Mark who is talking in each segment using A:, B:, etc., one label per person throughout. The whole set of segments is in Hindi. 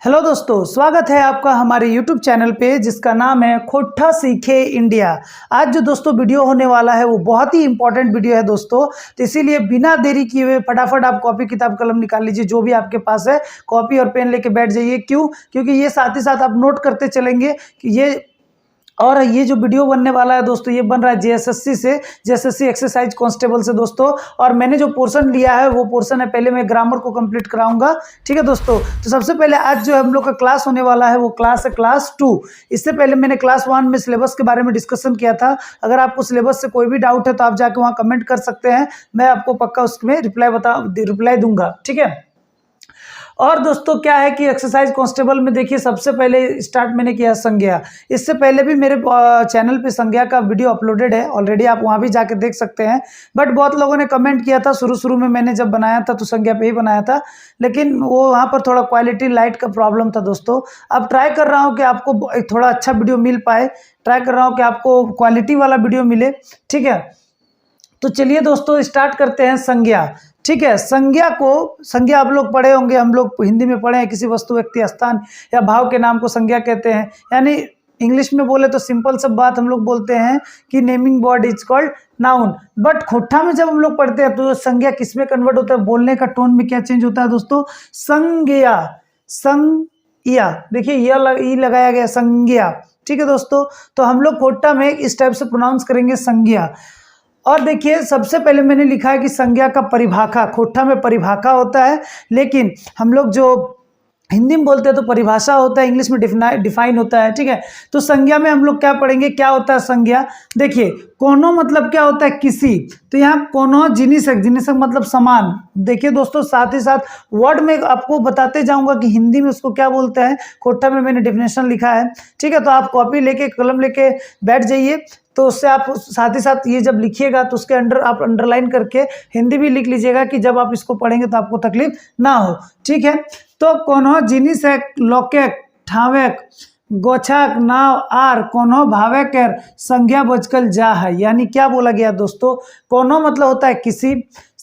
A: हेलो दोस्तों, स्वागत है आपका हमारे YouTube चैनल पे जिसका नाम है खोट्ठा सीखे इंडिया। आज जो दोस्तों वीडियो होने वाला है वो बहुत ही इंपॉर्टेंट वीडियो है दोस्तों, तो इसीलिए बिना देरी किए हुए फटाफट आप कॉपी किताब कलम निकाल लीजिए, जो भी आपके पास है कॉपी और पेन लेके बैठ जाइए। क्यों? क्योंकि ये साथ ही साथ आप नोट करते चलेंगे कि ये जो वीडियो बनने वाला है दोस्तों, ये बन रहा है जेएसएससी एक्सरसाइज कांस्टेबल से दोस्तों। और मैंने जो पोर्शन लिया है वो पोर्शन है, पहले मैं ग्रामर को कंप्लीट कराऊंगा, ठीक है दोस्तों। तो सबसे पहले आज जो हम लोग का क्लास होने वाला है वो क्लास है क्लास 2। इससे पहले मैंने क्लास 1 में सिलेबस के बारे में डिस्कशन किया था। अगर आपको सिलेबस से कोई भी डाउट है तो आप जाके वहाँ कमेंट कर सकते हैं, मैं आपको पक्का उसमें रिप्लाई दूंगा, ठीक है। और दोस्तों क्या है कि एक्सरसाइज कांस्टेबल में देखिए, सबसे पहले स्टार्ट मैंने किया संज्ञा। इससे पहले भी मेरे चैनल पे संज्ञा का वीडियो अपलोडेड है ऑलरेडी, आप वहाँ भी जाके देख सकते हैं। बट बहुत लोगों ने कमेंट किया था, शुरू में मैंने जब बनाया था तो संज्ञा पे ही बनाया था, लेकिन वो वहाँ पर थोड़ा क्वालिटी लाइट का प्रॉब्लम था दोस्तों। अब ट्राई कर रहा हूँ कि आपको एक थोड़ा अच्छा वीडियो मिल पाए, ट्राई कर रहा हूँ कि आपको क्वालिटी वाला वीडियो मिले, ठीक है। तो चलिए दोस्तों स्टार्ट करते हैं संज्ञा, ठीक है। संज्ञा आप लोग पढ़े होंगे, हम लोग हिंदी में पढ़े हैं, किसी वस्तु व्यक्ति स्थान या भाव के नाम को संज्ञा कहते हैं। यानी इंग्लिश में बोले तो सिंपल सब बात हम लोग बोलते हैं कि naming word is called noun. But खोट्ठा में जब हम लोग पढ़ते हैं तो संज्ञा किस में कन्वर्ट होता है, बोलने का टोन में क्या चेंज होता है दोस्तों, संज्ञा। देखिए ये लगाया गया संज्ञा, ठीक है दोस्तों। तो हम लोग खोट्ठा में इस टाइप से प्रोनाउंस करेंगे संज्ञा। और देखिए सबसे पहले मैंने लिखा है कि संज्ञा का परिभाषा, खोट्ठा में परिभाषा होता है, लेकिन हम लोग जो हिंदी में बोलते हैं तो परिभाषा होता है, इंग्लिश में डिफाइन होता है, ठीक है। तो संज्ञा में हम लोग क्या पढ़ेंगे, क्या होता है संज्ञा। देखिए कोनो मतलब क्या होता है, किसी। तो यहाँ कोनो जिनिसक मतलब समान। देखिए दोस्तों साथ ही साथ वर्ड में आपको बताते जाऊंगा कि हिंदी में उसको क्या बोलते हैं, खोट्ठा में मैंने डेफिनेशन लिखा है, ठीक है। तो आप कॉपी लेके कलम लेके बैठ जाइए, तो उससे आप साथ ही साथ ये जब लिखिएगा तो उसके अंडर आप अंडरलाइन करके हिंदी भी लिख लीजिएगा कि जब आप इसको पढ़ेंगे तो आपको तकलीफ ना हो, ठीक है। तो कोनो जिनिसक लोकेक ठावेक गोछक नाव आर कोनो भावेक संज्ञा बचकल जा है। यानी क्या बोला गया दोस्तों, कोनो मतलब होता है किसी,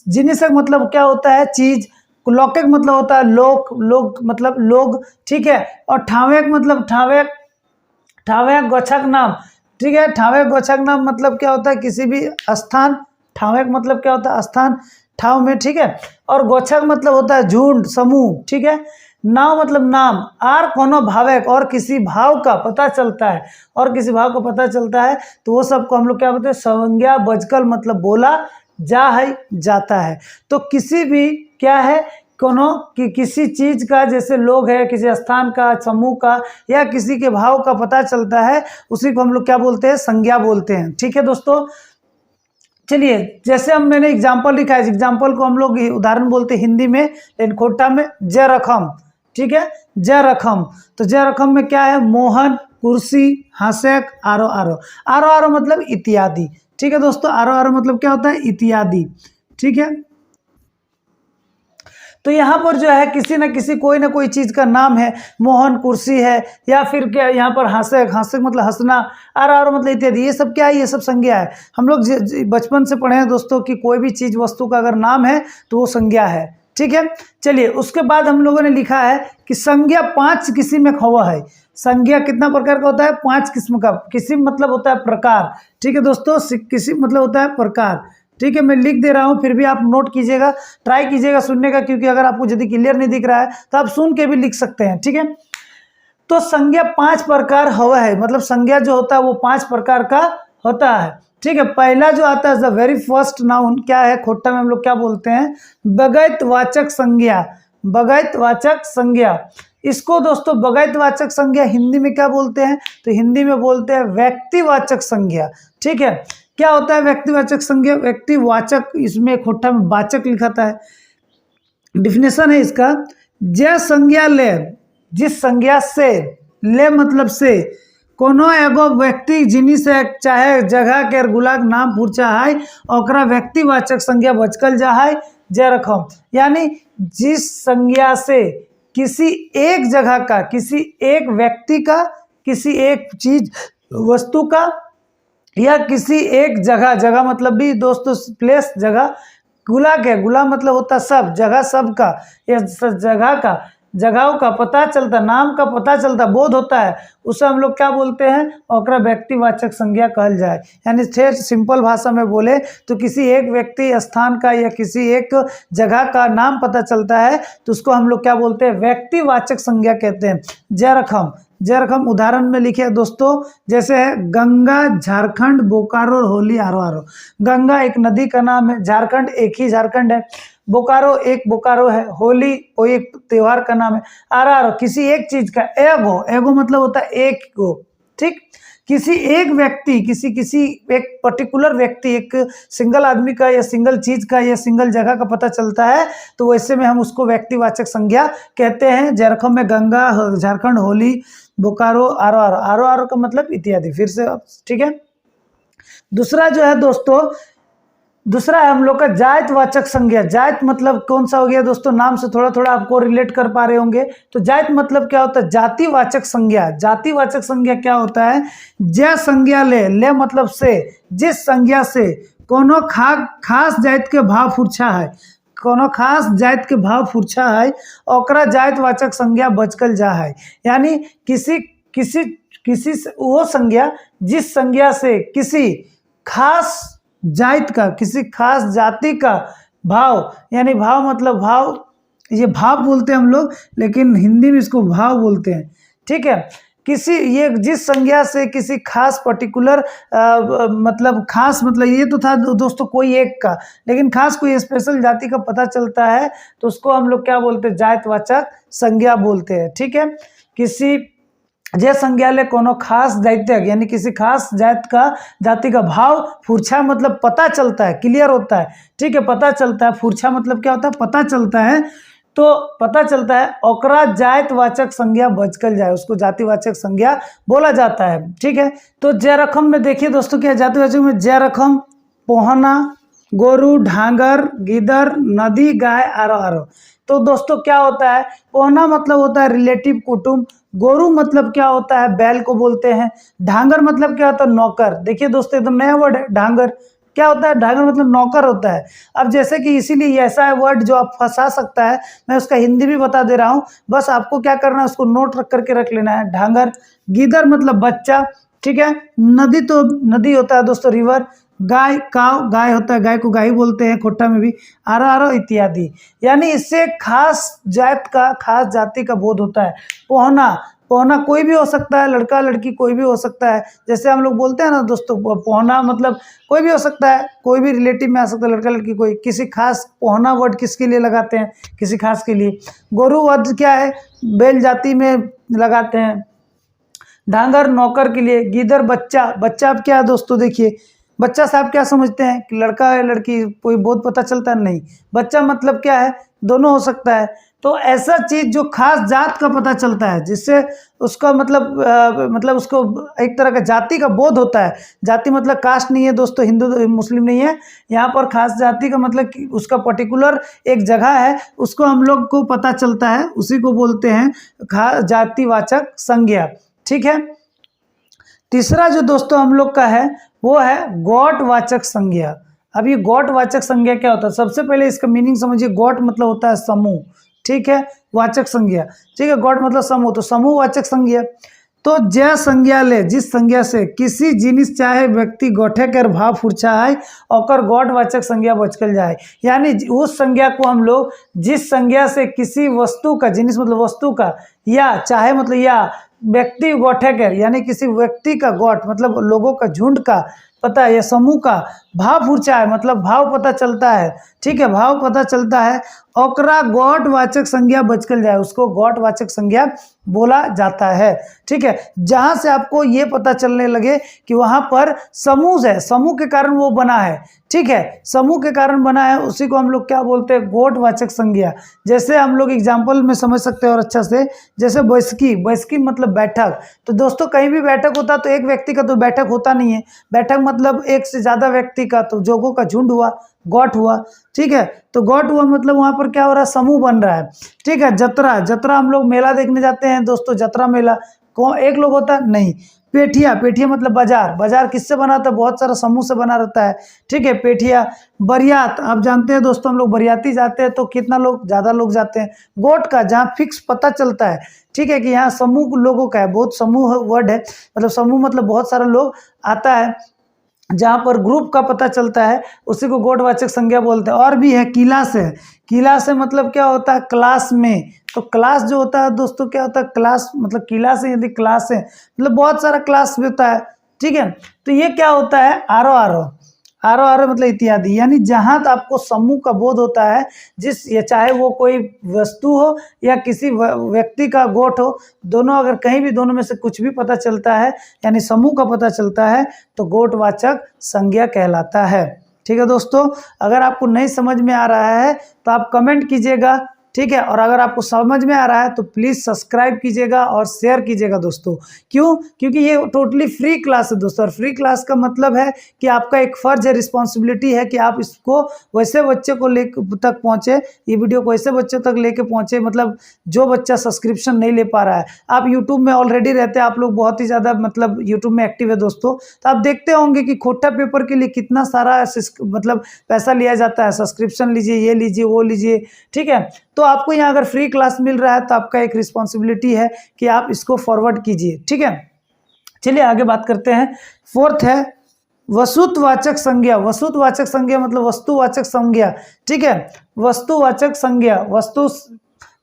A: जिनिसक मतलब क्या होता है चीज, लोकेक मतलब होता है लोग मतलब लोग, ठीक है। और ठावेक मतलब ठावेक गोछक नाम, ठीक है। ठावेक गोछक नाम मतलब क्या होता है किसी भी स्थान, ठावेक मतलब क्या होता है स्थान ठाव में, ठीक है। और गोछक मतलब होता है झुंड समूह, ठीक है। नाव मतलब नाम, आर कोनो भावेक और किसी भाव का पता चलता है, और किसी भाव का पता चलता है तो वो सबको हम लोग क्या बोलते हैं संज्ञा बचकल मतलब बोला जा है जाता है। तो किसी भी क्या है कोनो कि किसी चीज का, जैसे लोग है, किसी स्थान का, समूह का, या किसी के भाव का पता चलता है, उसी को हम लोग क्या बोलते हैं संज्ञा बोलते हैं, ठीक है दोस्तों। चलिए जैसे मैंने एग्जाम्पल लिखा है, एग्जाम्पल को हम लोग उदाहरण बोलते हैं हिंदी में, लेकिन खोट्ठा में जय रकम, ठीक है। जय रकम, तो जय रकम में क्या है, मोहन कुर्सी हासेक आरो आरो। आरो आरो मतलब इत्यादि, ठीक है दोस्तों। आरो आरो मतलब क्या होता है इत्यादि, ठीक है। तो यहाँ पर जो है किसी न किसी कोई ना कोई चीज़ का नाम है, मोहन कुर्सी है, या फिर क्या यहाँ पर हासेक मतलब हंसना, आर मतलब इत्यादि, ये सब क्या है, ये सब संज्ञा है। हम लोग बचपन से पढ़े हैं दोस्तों कि कोई भी चीज़ वस्तु का अगर नाम है तो वो संज्ञा है, ठीक है। चलिए उसके बाद हम लोगों ने लिखा है कि संज्ञा 5 किस्म में हुआ है। संज्ञा कितना प्रकार का होता है, 5 किस्म का। किस्म मतलब होता है प्रकार, ठीक है दोस्तों। किस्म मतलब होता है प्रकार, ठीक है। मैं लिख दे रहा हूँ, फिर भी आप नोट कीजिएगा, ट्राई कीजिएगा सुनने का, क्योंकि अगर आपको यदि क्लियर नहीं दिख रहा है तो आप सुन के भी लिख सकते हैं, ठीक है। तो संज्ञा 5 प्रकार हुआ है, मतलब संज्ञा जो होता है वो 5 प्रकार का होता है, ठीक है। पहला जो आता है द वेरी फर्स्ट नाउन क्या है, खोट्ठा में हम लोग क्या बोलते हैं, बगैतवाचक संज्ञा। बगैतवाचक संज्ञा, इसको दोस्तों बगैतवाचक संज्ञा हिंदी में क्या बोलते हैं, तो हिंदी में बोलते हैं व्यक्तिवाचक संज्ञा, ठीक है। क्या होता है व्यक्तिवाचक संज्ञा, व्यक्तिवाचक, इसमें खोट्ठा में वाचक लिखा था है। डिफिनेशन है इसका, जय संज्ञा ले, जिस संज्ञा से, ले मतलब से, कोनो एगो व्यक्ति जिनिस चाहे जगह के गुलाक नाम पूछा है ओकरा व्यक्तिवाचक संज्ञा बचकल जा है जय रकम। यानी जिस संज्ञा से किसी एक जगह का, किसी एक व्यक्ति का, किसी एक चीज वस्तु का, या किसी एक जगह मतलब भी दोस्तों प्लेस जगह, गुला के, गुला मतलब होता सब जगह, सब का, या जगह का, जगहों का पता चलता, नाम का पता चलता, बोध होता है, उसे हम लोग क्या बोलते हैं, ओकरा व्यक्तिवाचक संज्ञा कहल जाए। यानी थे सिंपल भाषा में बोले तो किसी एक व्यक्ति स्थान का या किसी एक जगह का नाम पता चलता है तो उसको हम लोग क्या बोलते हैं, व्यक्तिवाचक संज्ञा कहते हैं। जरखम, जरखम उदाहरण में लिखे दोस्तों, जैसे है गंगा, झारखंड, बोकारो और होली आरो आरो। गंगा एक नदी का नाम है, झारखंड एक ही झारखंड है, बोकारो एक बोकारो है, होली कोई एक त्योहार का नाम है, आरो आरो किसी एक चीज का, एगो, एगो मतलब होता है एक गो, ठीक। किसी एक व्यक्ति, किसी एक पर्टिकुलर व्यक्ति, एक सिंगल आदमी का या सिंगल चीज का या सिंगल जगह का पता चलता है तो वैसे में हम उसको व्यक्तिवाचक संज्ञा कहते हैं। झारखंड में गंगा, झारखंड होली, बोकारो आरो आरो, आरो आरो का मतलब इत्यादि। फिर से ठीक है। दूसरा जो है दोस्तों, दूसरा है हम लोग का जातिवाचक संज्ञा। जात मतलब कौन सा हो गया दोस्तों, नाम से थोड़ा थोड़ा आपको रिलेट कर पा रहे होंगे। तो जात मतलब क्या होता है, जातिवाचक संज्ञा। जातिवाचक संज्ञा क्या होता है, ज संज्ञा ले मतलब से, जिस संज्ञा से कोनो खास जात के भाव पूछा है, कोनो खास जात के भाव पूछा है, ओकरा जातिवाचक संज्ञा बचकल जा है। यानी किसी वो संज्ञा जिस संज्ञा से किसी खास जात का, किसी खास जाति का भाव, यानी भाव मतलब भाव, ये भाव बोलते हैं हम लोग, लेकिन हिंदी में इसको भाव बोलते हैं, ठीक है। किसी ये जिस संज्ञा से किसी खास पर्टिकुलर मतलब खास मतलब ये तो था दोस्तों कोई एक का, लेकिन खास कोई स्पेशल जाति का पता चलता है तो उसको हम लोग क्या बोलते हैं, जातिवाचक संज्ञा बोलते हैं, ठीक है। किसी जे संज्ञा ले कोनो खास जाति, यानी किसी खास जात का जाति का भाव फूर्छा मतलब पता चलता है, क्लियर होता है, ठीक है, पता चलता है। फूर्छा मतलब क्या होता है, पता चलता है, तो पता चलता है ओकरा जातिवाचक संज्ञा बचकल जाए, उसको जातिवाचक संज्ञा बोला जाता है, ठीक है। तो जरखम में देखिए दोस्तों क्या जातिवाचक में, जरखम, पोहना, गोरू, ढांगर, गिदर, नदी, गाय, आरो आरो। तो दोस्तों क्या होता है, पोहना मतलब होता है रिलेटिव कुटुंब, गोरू मतलब क्या होता है, बैल को बोलते हैं, ढांगर मतलब क्या होता है, नौकर। देखिए दोस्तों एकदम नया वर्ड है ढांगर, क्या होता है, ढांगर मतलब नौकर होता है। अब जैसे कि इसीलिए ऐसा है वर्ड जो आप फंसा सकता है, मैं उसका हिंदी भी बता दे रहा हूँ, बस आपको क्या करना है, उसको नोट करके रख लेना है, ढांगर। गिदर मतलब बच्चा, ठीक है। नदी तो नदी होता है दोस्तों, रिवर। गाय, काव, गाय होता है, गाय को गाय बोलते हैं खोट्टा में भी, आरो आरो इत्यादि। यानी इससे खास जात का, खास जाति का बोध होता है। पोहना, पोहना कोई भी हो सकता है, लड़का लड़की कोई भी हो सकता है, जैसे हम लोग बोलते हैं ना दोस्तों, पोहना मतलब कोई भी हो सकता है, कोई भी रिलेटिव में आ सकता है, लड़का लड़की कोई, किसी खास, पोहना वर्ड किसके लिए लगाते हैं, किसी खास के लिए। गोरू वर्ड क्या है, बैल जाति में लगाते हैं। ढांगर नौकर के लिए। गिदर बच्चा, बच्चा अब क्या है दोस्तों, देखिए बच्चा से आप क्या समझते हैं कि लड़का है लड़की, कोई बहुत पता चलता है, नहीं, बच्चा मतलब क्या है, दोनों हो सकता है। तो ऐसा चीज जो खास जात का पता चलता है, जिससे उसका मतलब उसको एक तरह का जाति का बोध होता है। जाति मतलब कास्ट नहीं है दोस्तों, हिंदू मुस्लिम नहीं है यहाँ पर, खास जाति का मतलब कि उसका पर्टिकुलर एक जगह है, उसको हम लोग को पता चलता है, उसी को बोलते हैं खास जातिवाचक संज्ञा, ठीक है। तीसरा जो दोस्तों हम लोग का है वो है गौटवाचक संज्ञा। अब ये गौटवाचक संज्ञा क्या होता है, सबसे पहले इसका मीनिंग समझिए। गौट मतलब होता है समूह, ठीक है, वाचक संज्ञा, ठीक है, गौट मतलब समूह, तो समूहवाचक संज्ञा। तो ज संज्ञा ले, जिस संज्ञा से किसी जिनिस चाहे व्यक्ति गौठे कर भाव फूर्छा है, और गौटवाचक संज्ञा बचकल जाए। यानी उस संज्ञा को हम लोग, जिस संज्ञा से किसी वस्तु का, जिनिस मतलब वस्तु का, या चाहे मतलब या व्यक्ति गौठे कर, यानी किसी व्यक्ति का गौठ मतलब लोगों का झुंड का पता है, या समूह का भाव फूर्छा है मतलब भाव पता चलता है, ठीक है, भाव पता चलता है, ओकरा गौटवाचक संज्ञा बचकल जाए, उसको गौटवाचक संज्ञा बोला जाता है, ठीक है। जहां से आपको ये पता चलने लगे कि वहां पर समूह है, समूह के कारण वो बना है, ठीक है, समूह के कारण बना है, उसी को हम लोग क्या बोलते हैं, गौटवाचक संज्ञा। जैसे हम लोग एग्जाम्पल में समझ सकते हैं और अच्छा से, जैसे बैठकी, बैठकी मतलब बैठक। तो दोस्तों कहीं भी बैठक होता तो एक व्यक्ति का तो बैठक होता नहीं है, बैठक मतलब एक से ज्यादा व्यक्ति का, तो जोगों का झुंड हुआ, गौठ हुआ, ठीक है। तो गौठ हुआ मतलब वहां पर क्या हो रहा है, समूह बन रहा है, ठीक है। जतरा, जतरा हम लोग मेला देखने जाते हैं दोस्तों, जतरा मेला, कौन एक लोग होता है? नहीं। पेठिया, पेठिया मतलब बाजार, बाजार किससे बना होता है? बहुत सारा समूह से बना रहता है, ठीक है, पेठिया। बरियात, आप जानते हैं दोस्तों, हम लोग बरियाती जाते हैं तो कितना लोग, ज़्यादा लोग जाते हैं। गोट का, जहाँ फिक्स पता चलता है, ठीक है, कि यहाँ समूह लोगों का है, बहुत समूह वर्ड है, मतलब समूह मतलब बहुत सारा लोग आता है, जहाँ पर ग्रुप का पता चलता है, उसी को गोटवाचक संज्ञा बोलते हैं। और भी है किला से, किला से मतलब क्या होता है? क्लास में। तो क्लास जो होता है दोस्तों, क्या होता है? क्लास मतलब किला से, यदि क्लास है मतलब बहुत सारा क्लास भी होता है, ठीक है। तो ये क्या होता है? आरो आरो, आरो आरो मतलब इत्यादि, यानी जहाँ आपको समूह का बोध होता है, जिस या चाहे वो कोई वस्तु हो या किसी व्यक्ति का गोट हो, दोनों अगर कहीं भी दोनों में से कुछ भी पता चलता है, यानी समूह का पता चलता है, तो गोटवाचक संज्ञा कहलाता है। ठीक है दोस्तों, अगर आपको नहीं समझ में आ रहा है तो आप कमेंट कीजिएगा, ठीक है। और अगर आपको समझ में आ रहा है तो प्लीज़ सब्सक्राइब कीजिएगा और शेयर कीजिएगा दोस्तों। क्यों? क्योंकि ये टोटली फ्री क्लास है दोस्तों, और फ्री क्लास का मतलब है कि आपका एक फ़र्ज है, रिस्पॉन्सिबिलिटी है कि आप इसको वैसे बच्चे को ले तक पहुँचे, ये वीडियो को ऐसे बच्चे तक लेके पहुँचे, मतलब जो बच्चा सब्सक्रिप्शन नहीं ले पा रहा है। आप यूट्यूब में ऑलरेडी रहते हैं, आप लोग बहुत ही ज़्यादा मतलब यूट्यूब में एक्टिव है दोस्तों, तो आप देखते होंगे कि खोटा पेपर के लिए कितना सारा मतलब पैसा लिया जाता है, सब्सक्रिप्शन लीजिए, ये लीजिए, वो लीजिए, ठीक है। तो आपको यहाँ अगर फ्री क्लास मिल रहा है तो आपका एक रिस्पॉन्सिबिलिटी है कि आप इसको फॉरवर्ड कीजिए, ठीक है। चलिए आगे बात करते हैं। फोर्थ है वस्तुवाचक संज्ञा। वस्तुवाचक संज्ञा मतलब वस्तुवाचक संज्ञा, ठीक है। वस्तुवाचक संज्ञा, वस्तु,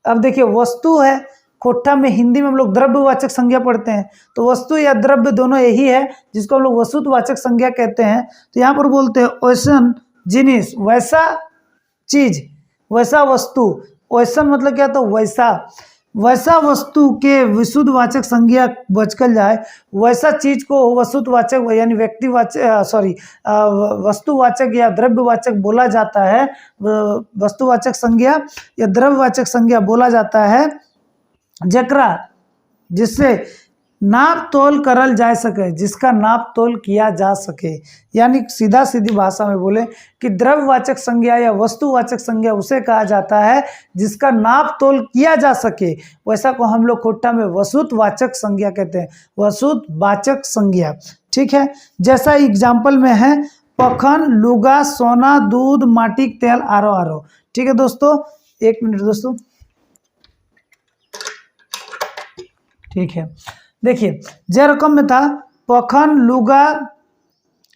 A: अब देखिए वस्तु है, खोटा में हिंदी में हम लोग द्रव्यवाचक संज्ञा पढ़ते हैं, तो वस्तु या द्रव्य दोनों यही है, जिसको हम लोग वस्तुवाचक संज्ञा कहते हैं। तो यहाँ पर बोलते हैं वैसन जिनिस, वैसा चीज, वैसा वस्तु, वैसन मतलब क्या? तो वैसा, वैसा वस्तु के विशुद्धवाचक संज्ञा बचकल जाए, वैसा चीज को वस्तुवाचक यानी व्यक्तिवाचक वस्तुवाचक या द्रव्यवाचक बोला जाता है। वस्तुवाचक संज्ञा या द्रव्यवाचक संज्ञा बोला जाता है जकरा जिससे नाप तोल करल जा सके, जिसका नाप तोल किया जा सके। यानी सीधा सीधी भाषा में बोले कि द्रव्यवाचक संज्ञा या वस्तुवाचक संज्ञा उसे कहा जाता है जिसका नाप तोल किया जा सके, वैसा को हम लोग खोटा में वस्तुवाचक संज्ञा कहते हैं, वस्तुवाचक संज्ञा, ठीक है। जैसा एग्जाम्पल में है पखन, लुगा, सोना, दूध, माटी, तेल, आरो आरो, ठीक है दोस्तों। एक मिनट दोस्तों, ठीक है। देखिए जय रकम में था पखन, लुगा,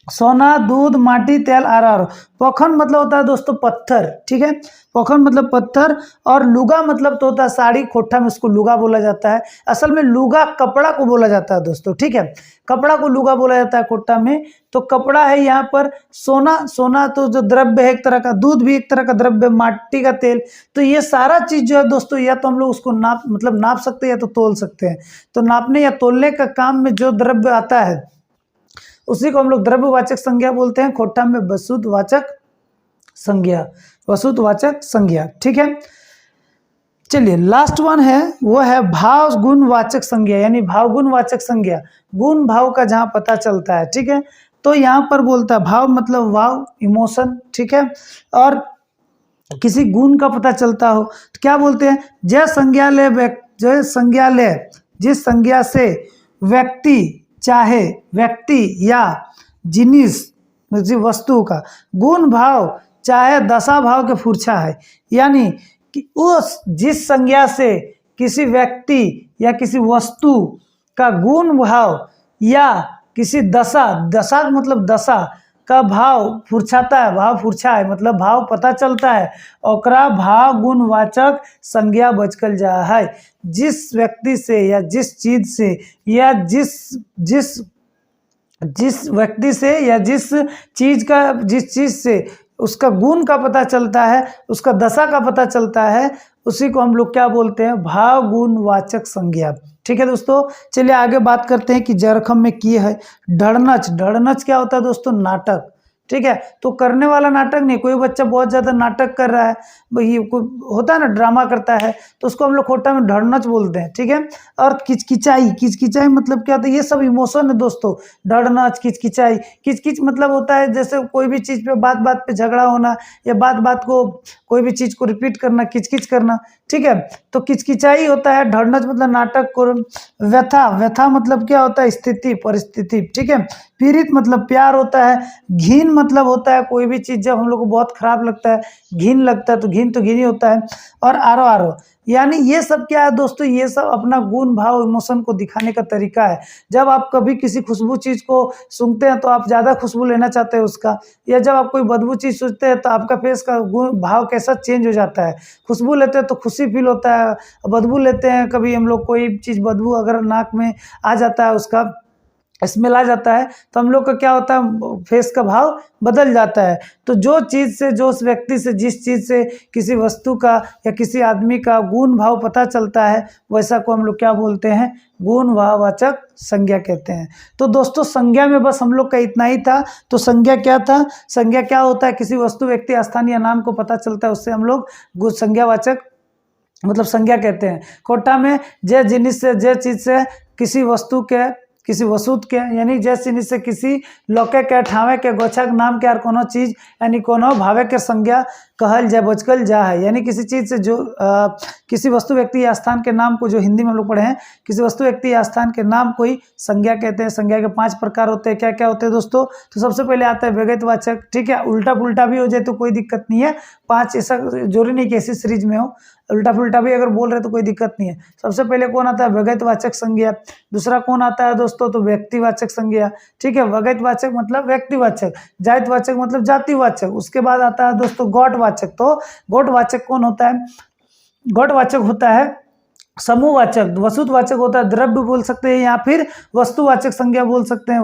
A: सोना, दूध, माटी, तेल, आर। पखन मतलब होता है दोस्तों पत्थर, ठीक है, पखन मतलब पत्थर, और लुगा मतलब तो होता है साड़ी, खोटा में उसको लुगा बोला जाता है। असल में लुगा कपड़ा को बोला जाता है दोस्तों, ठीक है, कपड़ा को लुगा बोला जाता है खोटा में। तो कपड़ा है यहाँ पर, सोना, सोना तो जो द्रव्य है एक तरह का, दूध भी एक तरह का द्रव्य, माटी का तेल, तो ये सारा चीज जो है दोस्तों, या तो हम लोग उसको नाप सकते हैं या तो तोल सकते हैं। तो नापने या तोलने का काम में जो द्रव्य आता है उसी को हम लोग द्रव्यवाचक संज्ञा बोलते हैं, खोटा में वस्तुवाचक संज्ञा, वस्तुवाचक संज्ञा, ठीक है। चलिए लास्ट वन है, वो है भाव गुणवाचक संज्ञा, यानी भाव गुणवाचक संज्ञा, गुण भाव का जहाँ पता चलता है, ठीक है। तो यहाँ पर बोलता है भाव मतलब वाव, इमोशन, ठीक है, और किसी गुण का पता चलता हो तो क्या बोलते हैं? जय संज्ञा ले, जिस संज्ञा से व्यक्ति, चाहे व्यक्ति या जिनिस वस्तु का गुण भाव चाहे दशा भाव के फूर्छा है, यानी कि उस जिस संज्ञा से किसी व्यक्ति या किसी वस्तु का गुण भाव या किसी दशा मतलब दशा का भाव फुर्छाता है, भाव फुर्छा है मतलब भाव पता चलता है, ओकरा भाव गुणवाचक संज्ञा बचकल जा है। जिस व्यक्ति से या जिस चीज से या जिस व्यक्ति से या जिस चीज से उसका गुण का पता चलता है, उसका दशा का पता चलता है, उसी को हम लोग क्या बोलते हैं? भाव गुणवाचक संज्ञा, ठीक है दोस्तों। चलिए आगे बात करते हैं कि जरखम में की है ढड़नच। ढड़नच क्या होता है दोस्तों? नाटक, ठीक है। तो करने वाला नाटक नहीं, कोई बच्चा बहुत ज़्यादा नाटक कर रहा है, भाई कोई होता है ना ड्रामा करता है, तो उसको हम लोग खोटा में ढड़नच बोलते हैं, ठीक है। और किचकिचाई मतलब क्या होता है? ये सब इमोशन है दोस्तों। ढड़नच, किचकिचाई, किचकिच मतलब होता है जैसे कोई भी चीज़ पे बात बात पे झगड़ा होना, या बात बात को कोई भी चीज़ को रिपीट करना, किचकिच करना, ठीक है। तो किचकिचाई होता है, ढड़नच मतलब नाटक को, व्यथा, व्यथा मतलब क्या होता है, स्थिति, परिस्थिति, ठीक है। पीड़ित मतलब प्यार होता है, घिन मतलब होता है कोई भी चीज़ जब हम लोग को बहुत खराब लगता है, घिन लगता है, तो घिन ही होता है। और आरो आरो, यानी ये सब क्या है दोस्तों, ये सब अपना गुण भाव इमोशन को दिखाने का तरीका है। जब आप कभी किसी खुशबू चीज़ को सूंघते हैं तो आप ज़्यादा खुशबू लेना चाहते हैं उसका, या जब आप कोई बदबू चीज़ सूंघते हैं तो आपका फेस का गुण भाव कैसा चेंज हो जाता है। खुशबू लेते हैं तो खुशी फील होता है, बदबू लेते हैं कभी हम लोग, कोई चीज़ बदबू अगर नाक में आ जाता है, उसका स्मेल आ जाता है, तो हम लोग का क्या होता है, फेस का भाव बदल जाता है। तो जो चीज़ से, जो उस व्यक्ति से, जिस चीज़ से किसी वस्तु का या किसी आदमी का गुण भाव पता चलता है, वैसा को हम लोग क्या बोलते हैं, गुण भाववाचक संज्ञा कहते हैं। तो दोस्तों संज्ञा में बस हम लोग का इतना ही था। तो संज्ञा क्या था, संज्ञा क्या होता है, किसी वस्तु, व्यक्ति, स्थान या नाम को पता चलता है, उससे हम लोग संज्ञावाचक मतलब संज्ञा कहते हैं। खोटा में जे जिनिस से, जे चीज से, किसी वस्तु के, किसी वसूत के, यानी जे जिनिस से, किसी लोके के, ठावे के, गोछक नाम के, और कोनो चीज यानी कोनो भावे के संज्ञा कहल जाए, बचकल जा है। यानी किसी चीज से जो किसी वस्तु, व्यक्ति या स्थान के नाम को, जो हिंदी में हम लोग पढ़े हैं, किसी वस्तु, व्यक्ति या स्थान के नाम को ही संज्ञा कहते हैं। संज्ञा के 5 प्रकार होते हैं। क्या क्या होते हैं दोस्तों, तो सबसे पहले आता है व्यगतवाचक, ठीक है। उल्टा पुल्टा भी हो जाए तो कोई दिक्कत नहीं है, 5 ऐसा जरूरी नहीं कि ऐसी सीरीज में हो, उल्टा पुल्टा भी अगर बोल रहे तो कोई दिक्कत नहीं है। सबसे पहले कौन आता है, व्यगतवाचक संज्ञा। दूसरा कौन आता है दोस्तों, तो व्यक्तिवाचक संज्ञा, ठीक है। व्यगतवाचक मतलब व्यक्तिवाचक, जातिवाचक मतलब जातिवाचक। उसके बाद आता है दोस्तों गौटवाचक। तो गौटवाचक कौन होता है, गौटवाचक होता है समूहवाचक। वस्तुवाचक होता है द्रव्य बोल सकते हैं, या फिर वस्तुवाचक संज्ञा बोल सकते हैं।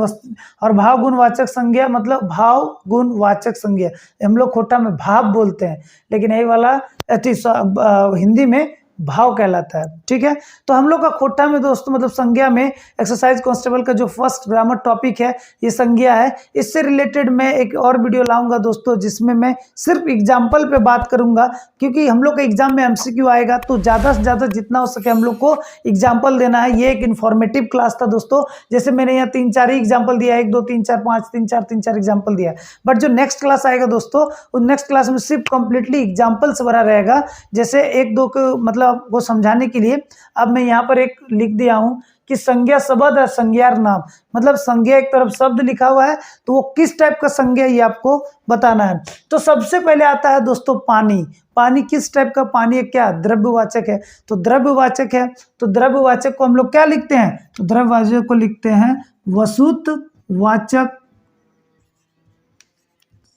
A: और भाव गुणवाचक संज्ञा मतलब भाव गुणवाचक संज्ञा, हम लोग खोटा में भाव बोलते हैं, लेकिन यही वाला हिंदी में भाव कहलाता है, ठीक है। तो हम लोग का खोटा में दोस्तों मतलब संज्ञा में एक्सरसाइज कांस्टेबल का जो फर्स्ट ग्रामर टॉपिक है, ये संज्ञा है। इससे रिलेटेड मैं एक और वीडियो लाऊंगा दोस्तों, जिसमें मैं सिर्फ एग्जाम्पल पे बात करूंगा, क्योंकि हम लोग का एग्जाम में एमसीक्यू आएगा, तो ज़्यादा से ज़्यादा जितना हो सके हम लोग को एग्जाम्पल देना है। ये एक इन्फॉर्मेटिव क्लास था दोस्तों, जैसे मैंने यहाँ 3-4 ही एग्जाम्पल दिया, 1 2 3 4 5 3-4 एग्जाम्पल दिया। बट जो नेक्स्ट क्लास आएगा दोस्तों, उस नेक्स्ट क्लास में सिर्फ कंप्लीटली एग्जाम्पल से भरा रहेगा। जैसे 1-2 को मतलब को समझाने के लिए अब मैं यहाँ पर एक लिख दिया हूँ कि संज्ञा शब्द है, संज्ञार नाम, मतलब संज्ञा एक तरफ शब्द लिखा हुआ है, तो वो किस टाइप का संज्ञा ये आपको बताना है। तो सबसे पहले आता है दोस्तों पानी। पानी किस टाइप का पानी है, क्या द्रव्यवाचक है, तो द्रव्यवाचक है। तो द्रव्यवाचक को हम लोग क्या लिखते हैं, तो द्रव्यवाचक को लिखते हैं वसुतवाचक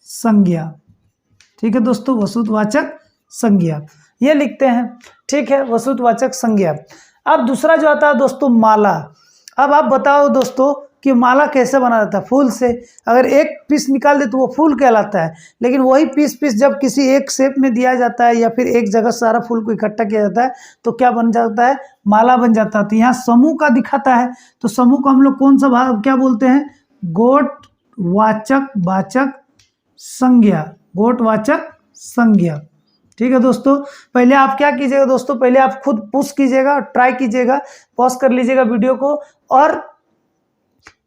A: संज्ञा, ठीक है दोस्तों, वसुतवाचक संज्ञा ये लिखते हैं, ठीक है, वसुतवाचक संज्ञा। अब दूसरा जो आता है दोस्तों माला। अब आप बताओ दोस्तों कि माला कैसे बना जाता है, फूल से। अगर एक पीस निकाल दे तो वो फूल कहलाता है, लेकिन वही पीस जब किसी एक शेप में दिया जाता है, या फिर एक जगह सारा फूल को इकट्ठा किया जाता है, तो क्या बन जाता है, माला बन जाता है। तो यहाँ समूह का दिखाता है, तो समूह को हम लोग कौन सा भाग क्या बोलते हैं, गोटवाचक वाचक संज्ञा, गोटवाचक संज्ञा, ठीक है दोस्तों। पहले आप क्या कीजिएगा दोस्तों, पहले आप खुद पुश कीजिएगा, ट्राई कीजिएगा, पॉज कर लीजिएगा वीडियो को, और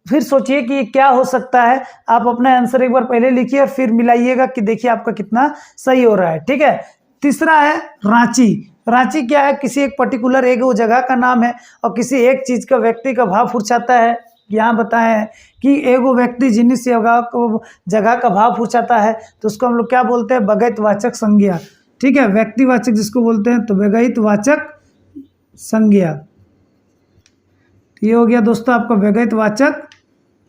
A: फिर सोचिए कि ये क्या हो सकता है। आप अपना आंसर एक बार पहले लिखिए और फिर मिलाइएगा कि देखिए आपका कितना सही हो रहा है, ठीक है। तीसरा है रांची। रांची क्या है, किसी एक पर्टिकुलर एक वो जगह का नाम है, और किसी एक चीज का, व्यक्ति का भाव फुर्चाता है। यहाँ बताए हैं कि एगो व्यक्ति जिनिस जगह का भाव फुर्चाता है, तो उसको हम लोग क्या बोलते हैं, व्यगतवाचक संज्ञा, ठीक है। व्यक्तिवाचक जिसको बोलते हैं, तो व्यगतवाचक संज्ञा, ये हो गया दोस्तों आपका व्यगतवाचक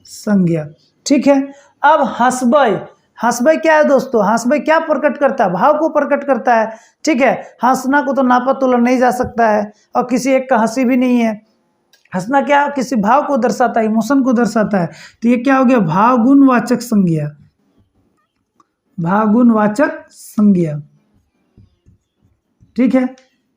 A: संज्ञा, ठीक है। अब हंसबई। हंसबई क्या है दोस्तों, हंसबई क्या प्रकट करता है, भाव को प्रकट करता है, ठीक है। हंसना को तो नापा तोला नहीं जा सकता है, और किसी एक का हंसी भी नहीं है। हंसना क्या, किसी भाव को दर्शाता है, इमोशन को दर्शाता है। तो ये क्या हो गया, भावगुणवाचक संज्ञा, भावगुणवाचक संज्ञा, ठीक है।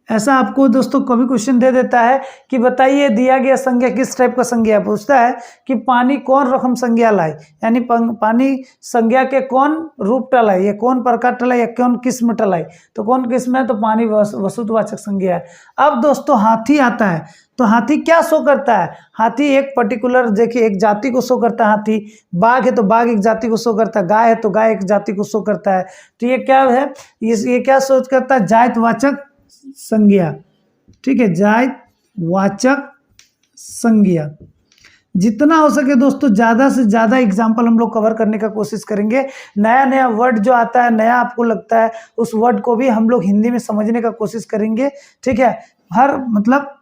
A: ऐसा आपको दोस्तों कभी क्वेश्चन दे देता है कि बताइए दिया गया संज्ञा किस टाइप का संज्ञा, पूछता है कि पानी कौन रकम संज्ञा लाए, यानी पानी संज्ञा के कौन रूप टलाए, ये कौन प्रकार टलाए, या कौन किस्म टलाए। तो कौन किस्म है, तो पानी वसुतवाचक संज्ञा है। अब दोस्तों हाथी आता है, तो हाथी क्या शो करता है, हाथी एक पर्टिकुलर देखिए एक जाति को शो करता है। हाथी, बाघ है तो बाघ एक जाति को शो करता है, गाय है तो गाय एक जाति को शो करता है। तो ये क्या है, ये क्या शो करता है, जातवाचक संज्ञा, ठीक है, जायवाचक संज्ञा। जितना हो सके दोस्तों ज़्यादा से ज़्यादा एग्जाम्पल हम लोग कवर करने का कोशिश करेंगे। नया नया वर्ड जो आता है, नया आपको लगता है, उस वर्ड को भी हम लोग हिंदी में समझने का कोशिश करेंगे, ठीक है। हर मतलब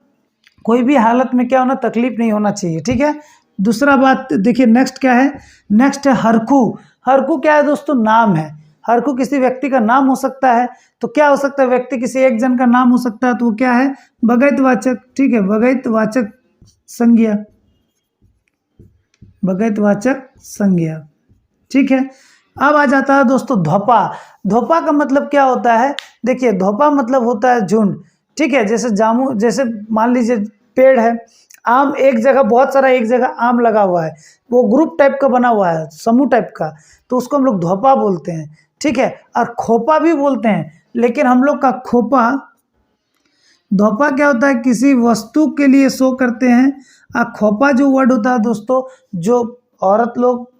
A: कोई भी हालत में क्या होना, तकलीफ नहीं होना चाहिए, ठीक है। दूसरा बात देखिए, नेक्स्ट क्या है, नेक्स्ट है हरखू। हरखू क्या है दोस्तों, नाम है। हरखू किसी व्यक्ति का नाम हो सकता है, तो क्या हो सकता है, व्यक्ति किसी एक जन का नाम हो सकता है, तो वो क्या है, भगैतवाचक, ठीक है, भगैतवाचक संज्ञा, भगैतवाचक संज्ञा, ठीक है। अब आ जाता है दोस्तों धोपा। धोपा का मतलब क्या होता है, देखिए धोपा मतलब होता है झुंड, ठीक है। जैसे जामू, जैसे मान लीजिए पेड़ है, आम एक जगह, बहुत सारा एक जगह आम लगा हुआ है, वो ग्रुप टाइप का बना हुआ है, समूह टाइप का, तो उसको हम लोग धोपा बोलते हैं, ठीक है। और खोपा भी बोलते हैं, लेकिन हम लोग का खोपा, धोपा क्या होता है, किसी वस्तु के लिए शो करते हैं। और खोपा जो वर्ड होता है दोस्तों, जो औरत लोग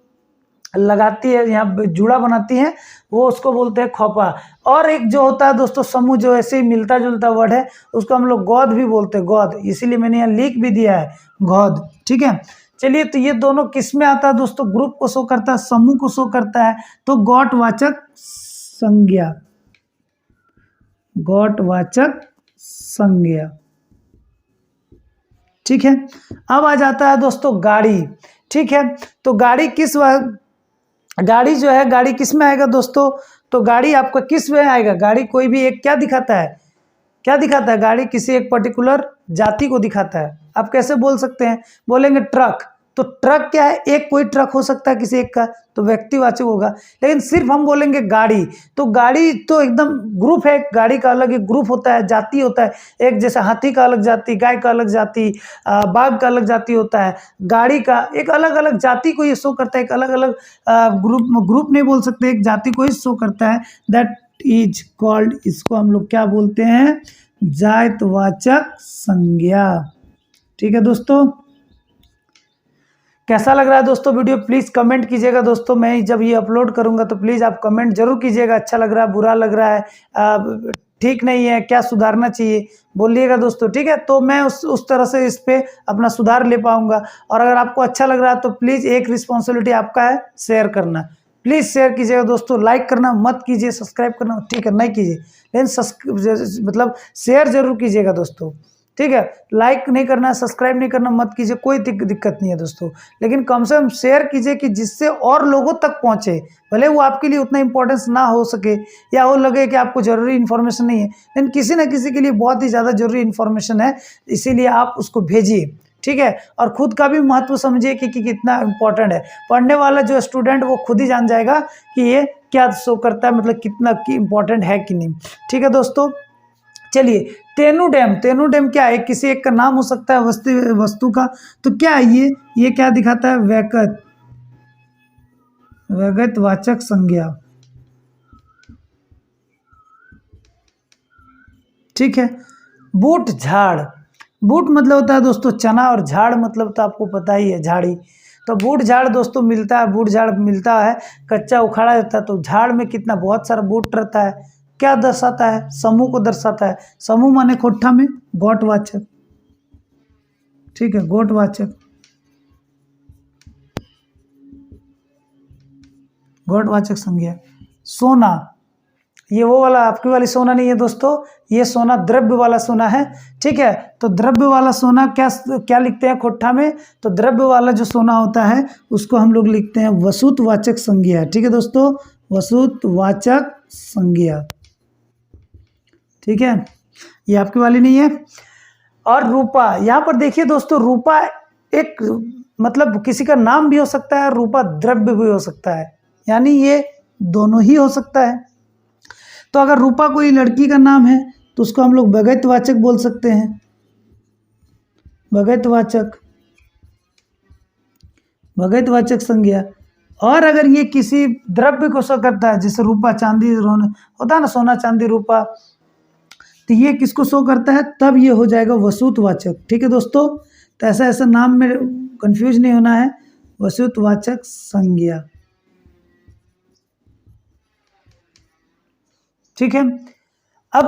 A: लगाती है, यहाँ जूड़ा बनाती हैं, वो उसको बोलते हैं खोपा। और एक जो होता है दोस्तों समूह, जो ऐसे ही मिलता जुलता वर्ड है, उसको हम लोग गौद भी बोलते हैं, गौद, इसीलिए मैंने यहाँ लिख भी दिया है गौद, ठीक है। चलिए, तो ये दोनों किस में आता है दोस्तों, ग्रुप को शो करता है, समूह को शो करता है, तो गौटवाचक संज्ञा, गौटवाचक संज्ञा, ठीक है। अब आ जाता है दोस्तों गाड़ी, ठीक है। तो गाड़ी गाड़ी जो है, गाड़ी किस में आएगा दोस्तों, तो गाड़ी आपका किस में आएगा, गाड़ी कोई भी एक क्या दिखाता है, क्या दिखाता है, गाड़ी किसी एक पर्टिकुलर जाति को दिखाता है। आप कैसे बोल सकते हैं, बोलेंगे ट्रक, तो ट्रक क्या है, एक कोई ट्रक हो सकता है किसी एक का, तो व्यक्तिवाचक होगा। लेकिन सिर्फ हम बोलेंगे गाड़ी, तो गाड़ी तो एकदम ग्रुप है, गाड़ी का अलग एक ग्रुप होता है, जाति होता है, एक जैसे हाथी का अलग जाति, गाय का अलग जाति, बाघ का अलग जाति होता है, गाड़ी का एक अलग अलग जाति को ये शो करता है, एक अलग अलग ग्रुप नहीं बोल सकते, एक जाति को ही शो करता है, दैट इज कॉल्ड, इसको हम लोग क्या बोलते हैं, जायवाचक संज्ञा, ठीक है दोस्तों। कैसा लग रहा है दोस्तों वीडियो, प्लीज़ कमेंट कीजिएगा दोस्तों। मैं जब ये अपलोड करूंगा तो प्लीज़ आप कमेंट जरूर कीजिएगा, अच्छा लग रहा है, बुरा लग रहा है, ठीक नहीं है, क्या सुधारना चाहिए, बोलिएगा दोस्तों, ठीक है। तो मैं उस तरह से इस पे अपना सुधार ले पाऊंगा। और अगर आपको अच्छा लग रहा है तो प्लीज़, एक रिस्पॉन्सिबिलिटी आपका है, शेयर करना, प्लीज़ शेयर कीजिएगा दोस्तों, लाइक करना मत कीजिए, सब्सक्राइब करना ठीक है नहीं कीजिए, लेकिन मतलब शेयर जरूर कीजिएगा दोस्तों, ठीक है। लाइक नहीं करना, सब्सक्राइब नहीं करना मत कीजिए, कोई दिक्कत नहीं है दोस्तों, लेकिन कम से कम शेयर कीजिए कि जिससे और लोगों तक पहुंचे। भले वो आपके लिए उतना इंपॉर्टेंस ना हो सके, या वो लगे कि आपको जरूरी इन्फॉर्मेशन नहीं है, लेकिन किसी न किसी के लिए बहुत ही ज़्यादा जरूरी इन्फॉर्मेशन है, इसीलिए आप उसको भेजिए, ठीक है। और खुद का भी महत्व समझिए कि कितना इंपॉर्टेंट है। पढ़ने वाला जो स्टूडेंट, वो खुद ही जान जाएगा कि ये क्या शो करता है, मतलब कितना इंपॉर्टेंट है कि नहीं, ठीक है दोस्तों। चलिए, तेनू डैम, तेनू डैम क्या है, किसी एक का नाम हो सकता है, वस्तु का, तो क्या है ये क्या दिखाता है, वैगतवाचक संज्ञा, ठीक है। बूट झाड़, बूट मतलब होता है दोस्तों चना, और झाड़ मतलब तो आपको पता ही है, झाड़ी। तो बूट झाड़ दोस्तों मिलता है, बूट झाड़ मिलता है, कच्चा उखाड़ा जाता है, तो झाड़ में कितना बहुत सारा बूट रहता है, क्या दर्शाता है, समूह को दर्शाता है। समूह माने खोट्ठा में गौटवाचक, ठीक है, गौटवाचक, गौटवाचक संज्ञा। सोना, ये वो वाला आपकी वाली सोना नहीं है दोस्तों, ये सोना द्रव्य वाला सोना है, ठीक है। तो द्रव्य वाला सोना क्या लिखते हैं खोट्ठा में, तो द्रव्य वाला जो सोना होता है उसको हम लोग लिखते हैं वसुतवाचक संज्ञा, ठीक है दोस्तों, वसुतवाचक संज्ञा, ठीक है। ये आपकी वाली नहीं है। और रूपा, यहाँ पर देखिए दोस्तों, रूपा एक मतलब किसी का नाम भी हो सकता है, रूपा द्रव्य भी हो सकता है, यानी ये दोनों ही हो सकता है। तो अगर रूपा कोई लड़की का नाम है तो उसको हम लोग भगैतवाचक बोल सकते हैं, भगैतवाचक, भगैतवाचक संज्ञा। और अगर ये किसी द्रव्य को शो करता है, जैसे रूपा चांदी होता है ना, सोना चांदी रूपा, तो ये किसको शो करता है, तब ये हो जाएगा वसुतवाचक, ठीक है दोस्तों। तो ऐसा नाम में कंफ्यूज नहीं होना है, वसुतवाचक संज्ञा, ठीक है। अब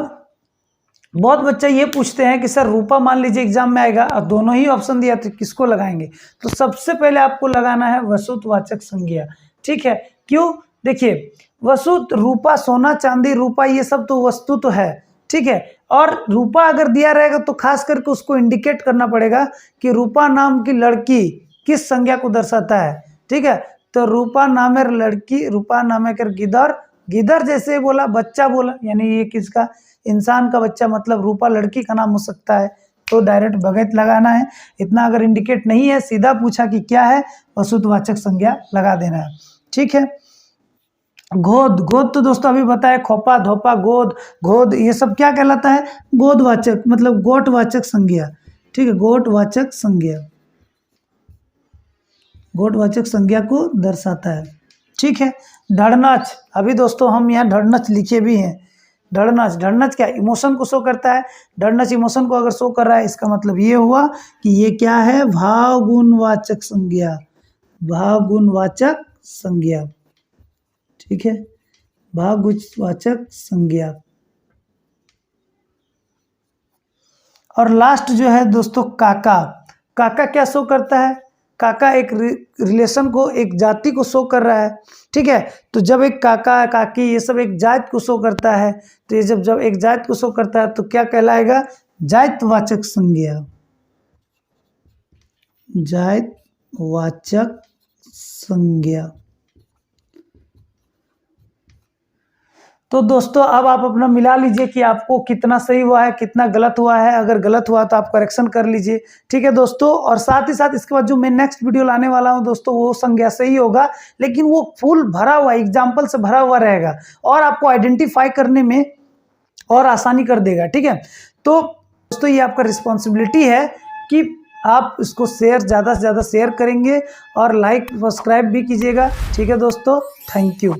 A: बहुत बच्चे ये पूछते हैं कि सर रूपा मान लीजिए एग्जाम में आएगा और दोनों ही ऑप्शन दिया तो किसको लगाएंगे। तो सबसे पहले आपको लगाना है वसुतवाचक संज्ञा। ठीक है, क्यों? देखिए वसुत, रूपा, सोना चांदी, रूपा, ये सब तो वस्तु तो है। ठीक है, और रूपा अगर दिया रहेगा तो खास करके उसको इंडिकेट करना पड़ेगा कि रूपा नाम की लड़की किस संज्ञा को दर्शाता है। ठीक है, तो रूपा नामेर लड़की, रूपा नामेकर गिदर, गिदर जैसे बोला, बच्चा बोला, यानी ये किसका, इंसान का बच्चा, मतलब रूपा लड़की का नाम हो सकता है, तो डायरेक्ट भगत लगाना है। इतना अगर इंडिकेट नहीं है, सीधा पूछा कि क्या है, वसुतवाचक संज्ञा लगा देना है। ठीक है, गोद, गोद तो दोस्तों अभी बताया, खोपा, धोपा, गोद, गोद, ये सब क्या कहलाता है, गोदवाचक, मतलब गोटवाचक संज्ञा। ठीक है, गोटवाचक संज्ञा, गोटवाचक संज्ञा को दर्शाता है। ठीक है, ढड़नच, अभी दोस्तों हम यहाँ ढड़नच लिखे भी हैं। ढड़नच, ढड़नच क्या, इमोशन को शो करता है। ढड़नच इमोशन को अगर शो कर रहा है, इसका मतलब ये हुआ कि ये क्या है, भाव गुणवाचक संज्ञा, भाव गुणवाचक संज्ञा। ठीक है, भाव गुणवाचक संज्ञा। और लास्ट जो है दोस्तों काका, काका क्या शो करता है, काका एक रिलेशन को, एक जाति को शो कर रहा है। ठीक है, तो जब एक काका काकी ये सब एक जात को शो करता है, तो ये जब एक जात को शो करता है तो क्या कहलाएगा, जातवाचक संज्ञा, जातवाचक संज्ञा। तो दोस्तों अब आप अपना मिला लीजिए कि आपको कितना सही हुआ है, कितना गलत हुआ है। अगर गलत हुआ तो आप करेक्शन कर लीजिए। ठीक है दोस्तों, और साथ ही साथ इसके बाद जो मैं नेक्स्ट वीडियो लाने वाला हूं दोस्तों, वो संज्ञा सही होगा, लेकिन वो फुल भरा हुआ, एग्जाम्पल से भरा हुआ रहेगा और आपको आइडेंटिफाई करने में और आसानी कर देगा। ठीक है, तो दोस्तों ये आपका रिस्पॉन्सिबिलिटी है कि आप इसको शेयर, ज़्यादा से ज़्यादा शेयर करेंगे और लाइक सब्सक्राइब भी कीजिएगा। ठीक है दोस्तों, थैंक यू।